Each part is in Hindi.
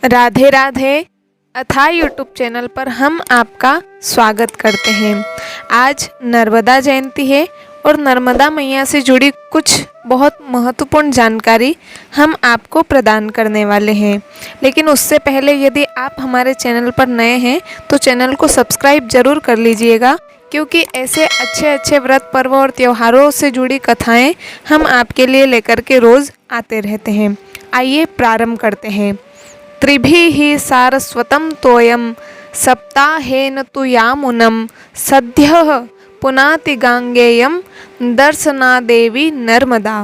राधे राधे अथाह यूट्यूब चैनल पर हम आपका स्वागत करते हैं। आज नर्मदा जयंती है और नर्मदा मैया से जुड़ी कुछ बहुत महत्वपूर्ण जानकारी हम आपको प्रदान करने वाले हैं। लेकिन उससे पहले यदि आप हमारे चैनल पर नए हैं तो चैनल को सब्सक्राइब जरूर कर लीजिएगा, क्योंकि ऐसे अच्छे व्रत पर्व और त्योहारों से जुड़ी कथाएं हम आपके लिए लेकर के रोज़ आते रहते हैं। आइए प्रारंभ करते हैं। त्रिभिः सारस्वतं तोयं सप्ताहेन तु यामुनं सद्यः पुनाति गांगेयम दर्शनादेवी नर्मदा।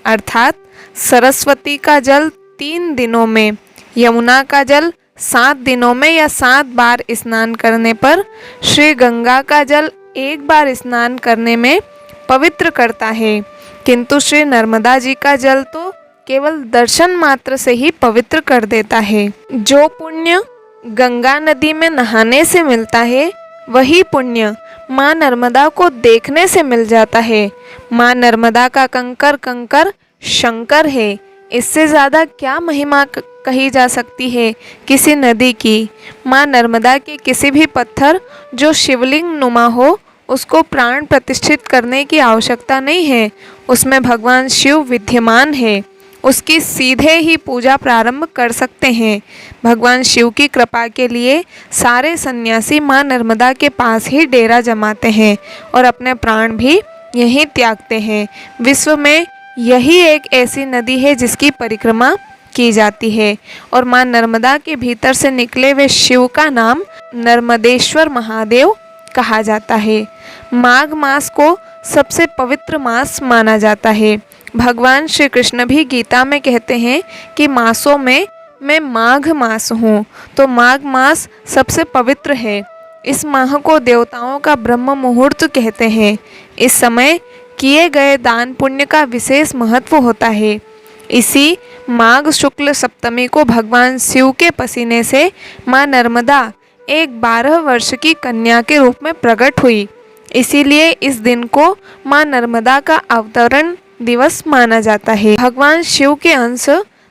अर्थात सरस्वती का जल 3 दिनों में, यमुना का जल 7 दिनों में या 7 बार स्नान करने पर, श्री गंगा का जल 1 बार स्नान करने में पवित्र करता है, किंतु श्री नर्मदा जी का जल तो केवल दर्शन मात्र से ही पवित्र कर देता है। जो पुण्य गंगा नदी में नहाने से मिलता है वही पुण्य माँ नर्मदा को देखने से मिल जाता है। माँ नर्मदा का कंकर कंकर शंकर है। इससे ज़्यादा क्या महिमा कही जा सकती है किसी नदी की। माँ नर्मदा के किसी भी पत्थर जो शिवलिंग नुमा हो उसको प्राण प्रतिष्ठित करने की आवश्यकता नहीं है। उसमें भगवान शिव विद्यमान है, उसकी सीधे ही पूजा प्रारंभ कर सकते हैं। भगवान शिव की कृपा के लिए सारे सन्यासी माँ नर्मदा के पास ही डेरा जमाते हैं और अपने प्राण भी यहीं त्यागते हैं। विश्व में यही एक ऐसी नदी है जिसकी परिक्रमा की जाती है और माँ नर्मदा के भीतर से निकले हुए शिव का नाम नर्मदेश्वर महादेव कहा जाता है। माघ मास को सबसे पवित्र मास माना जाता है। भगवान श्री कृष्ण भी गीता में कहते हैं कि मासों में मैं माघ मास हूँ, तो माघ मास सबसे पवित्र है। इस माह को देवताओं का ब्रह्म मुहूर्त कहते हैं। इस समय किए गए दान पुण्य का विशेष महत्व होता है। इसी माघ शुक्ल सप्तमी को भगवान शिव के पसीने से माँ नर्मदा एक 12 वर्ष की कन्या के रूप में प्रकट हुई। इसीलिए इस दिन को माँ नर्मदा का अवतरण दिवस माना जाता है। भगवान शिव के अंश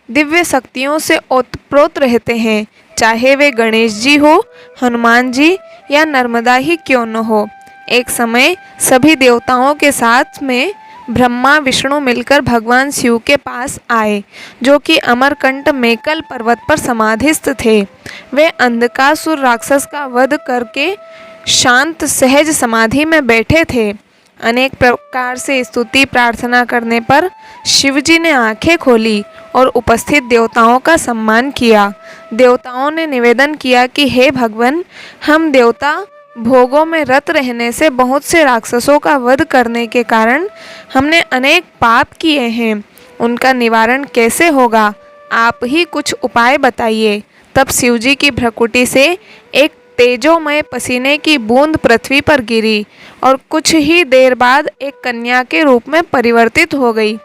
दिव्य शक्तियों से ओतप्रोत रहते हैं, चाहे वे गणेश जी हो, हनुमान जी या नर्मदा ही क्यों न हो। एक समय सभी देवताओं के साथ में ब्रह्मा विष्णु मिलकर भगवान शिव के पास आए, जो कि अमरकंट मेकल पर्वत पर समाधिस्थ थे। वे अंधकासुर राक्षस का वध करके शांत सहज समाधि में बैठे थे। अनेक प्रकार से स्तुति प्रार्थना करने पर शिवजी ने आंखें खोली और उपस्थित देवताओं का सम्मान किया। देवताओं ने निवेदन किया कि हे भगवान, हम देवता भोगों में रत रहने से बहुत से राक्षसों का वध करने के कारण हमने अनेक पाप किए हैं, उनका निवारण कैसे होगा? आप ही कुछ उपाय बताइए। तब शिवजी की भ्रकुटी से एक तेजोमय पसीने की बूंद पृथ्वी पर गिरी और कुछ ही देर बाद एक कन्या के रूप में परिवर्तित हो गई।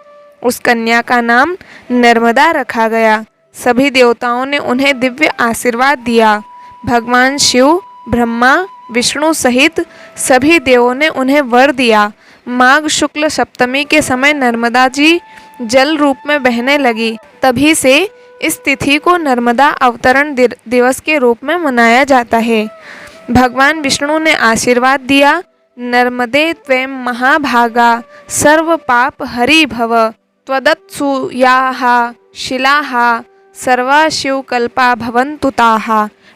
उस कन्या का नाम नर्मदा रखा गया। सभी देवताओं ने उन्हें दिव्य आशीर्वाद दिया। भगवान शिव, ब्रह्मा, विष्णु सहित सभी देवों ने उन्हें वर दिया। माघ शुक्ल सप्तमी के समय नर्मदा जी जल रूप में बहने लगी। तभी से इस तिथि को नर्मदा अवतरण दिवस के रूप में मनाया जाता है। भगवान विष्णु ने आशीर्वाद दिया, नर्मदे त्वं महाभागा सर्व पाप हरि भव त्वदत्सु याः शिलाः सर्वा शिवकल्पा भवन्तु ताः।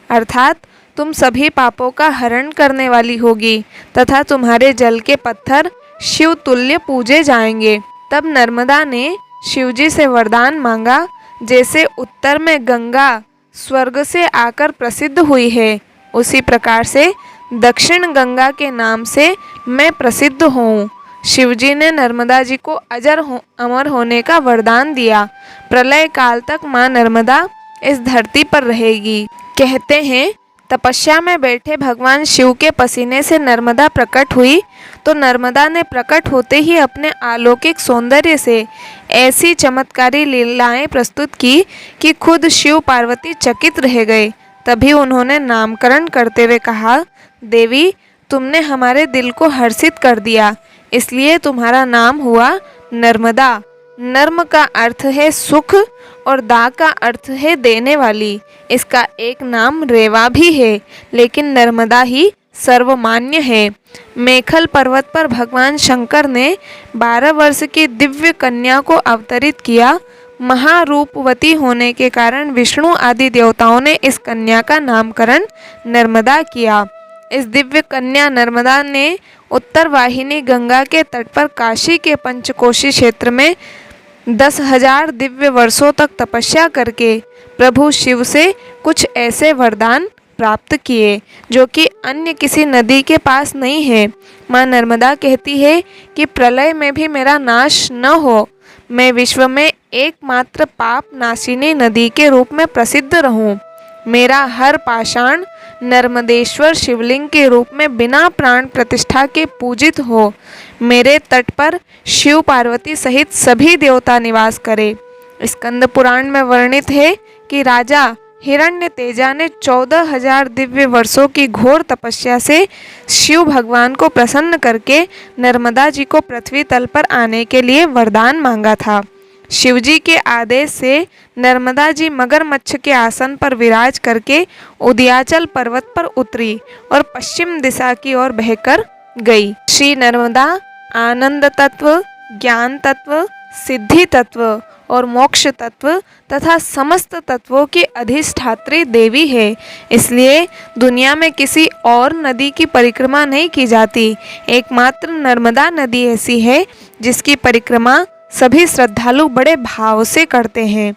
अर्थात तुम सभी पापों का हरण करने वाली होगी तथा तुम्हारे जल के पत्थर शिव तुल्य पूजे जाएंगे। तब नर्मदा ने शिवजी से वरदान मांगा, जैसे उत्तर में गंगा स्वर्ग से आकर प्रसिद्ध हुई है, उसी प्रकार से दक्षिण गंगा के नाम से मैं प्रसिद्ध हूँ। शिवजी ने नर्मदा जी को अमर होने का वरदान दिया। प्रलय काल तक माँ नर्मदा इस धरती पर रहेगी। कहते हैं तपस्या में बैठे भगवान शिव के पसीने से नर्मदा प्रकट हुई, तो नर्मदा ने प्रकट होते ही अपने अलौकिक सौंदर्य से ऐसी चमत्कारी लीलाएं प्रस्तुत की कि खुद शिव पार्वती चकित रह गए। तभी उन्होंने नामकरण करते हुए कहा, देवी, तुमने हमारे दिल को हर्षित कर दिया, इसलिए तुम्हारा नाम हुआ नर्मदा। नर्म का अर्थ है सुख और दा का अर्थ है देने वाली। इसका एक नाम रेवा भी है, लेकिन नर्मदा ही सर्वमान्य है। मेखल पर्वत पर भगवान शंकर ने 12 वर्ष की दिव्य कन्या को अवतरित किया। महारूपवती होने के कारण विष्णु आदि देवताओं ने इस कन्या का नामकरण नर्मदा किया। इस दिव्य कन्या नर्मदा ने उत्तर वाहिनी गंगा के तट पर काशी के पंचकोशी क्षेत्र में 10,000 दिव्य वर्षों तक तपस्या करके प्रभु शिव से कुछ ऐसे वरदान प्राप्त किए जो कि अन्य किसी नदी के पास नहीं है। माँ नर्मदा कहती है कि प्रलय में भी मेरा नाश न हो, मैं विश्व में एकमात्र पाप नाशिनी नदी के रूप में प्रसिद्ध रहूं। मेरा हर पाषाण नर्मदेश्वर शिवलिंग के रूप में बिना प्राण प्रतिष्ठा के पूजित हो। मेरे तट पर शिव पार्वती सहित सभी देवता निवास करे। स्कंद पुराण में वर्णित है कि राजा हिरण्यतेजा ने 14,000 दिव्य वर्षों की घोर तपस्या से शिव भगवान को प्रसन्न करके नर्मदा जी को पृथ्वी तल पर आने के लिए वरदान मांगा था। शिवजी के आदेश से नर्मदा जी मगरमच्छ के आसन पर विराज करके उदयाचल पर्वत पर उतरी और पश्चिम दिशा की ओर बहकर गई। श्री नर्मदा आनंद तत्व, ज्ञान तत्व, सिद्धि तत्व और मोक्ष तत्व तथा समस्त तत्वों की अधिष्ठात्री देवी है। इसलिए दुनिया में किसी और नदी की परिक्रमा नहीं की जाती। एकमात्र नर्मदा नदी ऐसी है जिसकी परिक्रमा सभी श्रद्धालु बड़े भाव से करते हैं।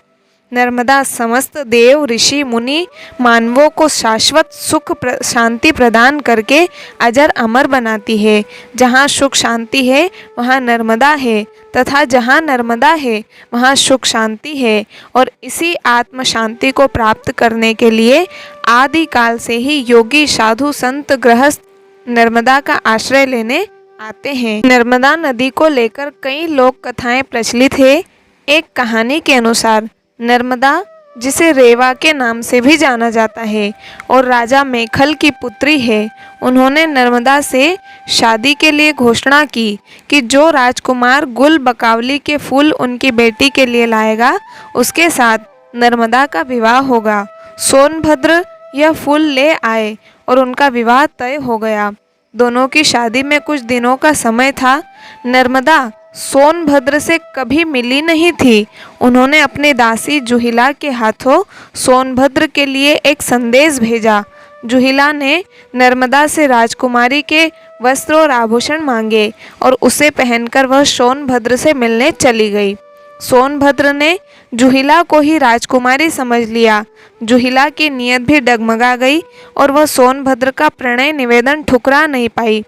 नर्मदा समस्त देव, ऋषि, मुनि, मानवों को शाश्वत सुख शांति प्रदान करके अजर अमर बनाती है। जहाँ सुख शांति है वहाँ नर्मदा है, तथा जहाँ नर्मदा है वहाँ सुख शांति है। और इसी आत्म शांति को प्राप्त करने के लिए आदि काल से ही योगी, साधु, संत, गृहस्थ नर्मदा का आश्रय लेने आते हैं। नर्मदा नदी को लेकर कई लोक कथाएं प्रचलित है। एक कहानी के अनुसार नर्मदा, जिसे रेवा के नाम से भी जाना जाता है और राजा मेखल की पुत्री है, उन्होंने नर्मदा से शादी के लिए घोषणा की कि जो राजकुमार गुल बकावली के फूल उनकी बेटी के लिए लाएगा उसके साथ नर्मदा का विवाह होगा। सोनभद्र यह फूल ले आए और उनका विवाह तय हो गया। दोनों की शादी में कुछ दिनों का समय था। नर्मदा सोनभद्र से कभी मिली नहीं थी। उन्होंने अपनी दासी जुहिला के हाथों सोनभद्र के लिए एक संदेश भेजा। जुहिला ने नर्मदा से राजकुमारी के वस्त्र और आभूषण मांगे और उसे पहनकर वह सोनभद्र से मिलने चली गई। सोनभद्र ने जुहिला को ही राजकुमारी समझ लिया। जुहिला की नीयत भी डगमगा गई और वह सोनभद्र का प्रणय निवेदन ठुकरा नहीं पाई।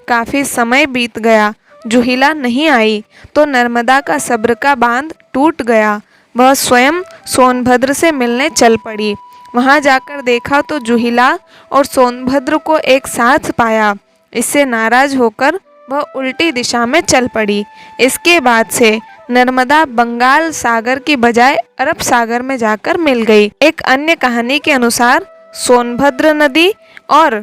काफ़ी समय बीत गया, जुहिला नहीं आई तो नर्मदा का सब्र का बांध टूट गया। वह स्वयं सोनभद्र से मिलने चल पड़ी। वहां जाकर देखा तो जुहिला और सोनभद्र को एक साथ पाया। इससे नाराज होकर वह उल्टी दिशा में चल पड़ी। इसके बाद से नर्मदा बंगाल सागर की बजाय अरब सागर में जाकर मिल गई। एक अन्य कहानी के अनुसार सोनभद्र नदी और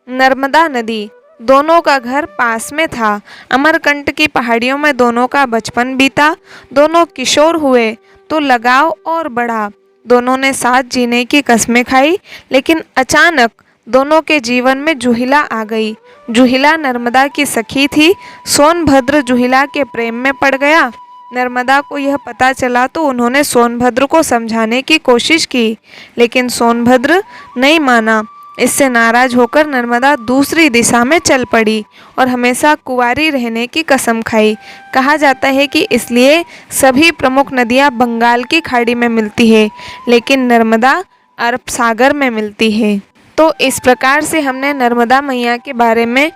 नर्मदा नदी दोनों का घर पास में था। अमरकंटक की पहाड़ियों में दोनों का बचपन बीता। दोनों किशोर हुए तो लगाव और बढ़ा। दोनों ने साथ जीने की कस्में खाई, लेकिन अचानक दोनों के जीवन में जुहिला आ गई। जुहिला नर्मदा की सखी थी। सोनभद्र जुहिला के प्रेम में पड़ गया। नर्मदा को यह पता चला तो उन्होंने सोनभद्र को समझाने की कोशिश की, लेकिन सोनभद्र नहीं माना। इससे नाराज होकर नर्मदा दूसरी दिशा में चल पड़ी और हमेशा कुंवारी रहने की कसम खाई। कहा जाता है कि इसलिए सभी प्रमुख नदियां बंगाल की खाड़ी में मिलती है, लेकिन नर्मदा अरब सागर में मिलती है। तो इस प्रकार से हमने नर्मदा मैया के बारे में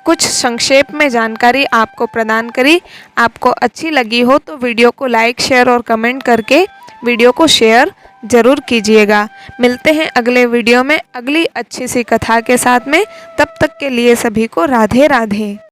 कुछ संक्षेप में जानकारी आपको प्रदान करी। आपको अच्छी लगी हो तो वीडियो को लाइक, शेयर और कमेंट करके वीडियो को शेयर ज़रूर कीजिएगा। मिलते हैं अगले वीडियो में अगली अच्छी सी कथा के साथ में। तब तक के लिए सभी को राधे राधे।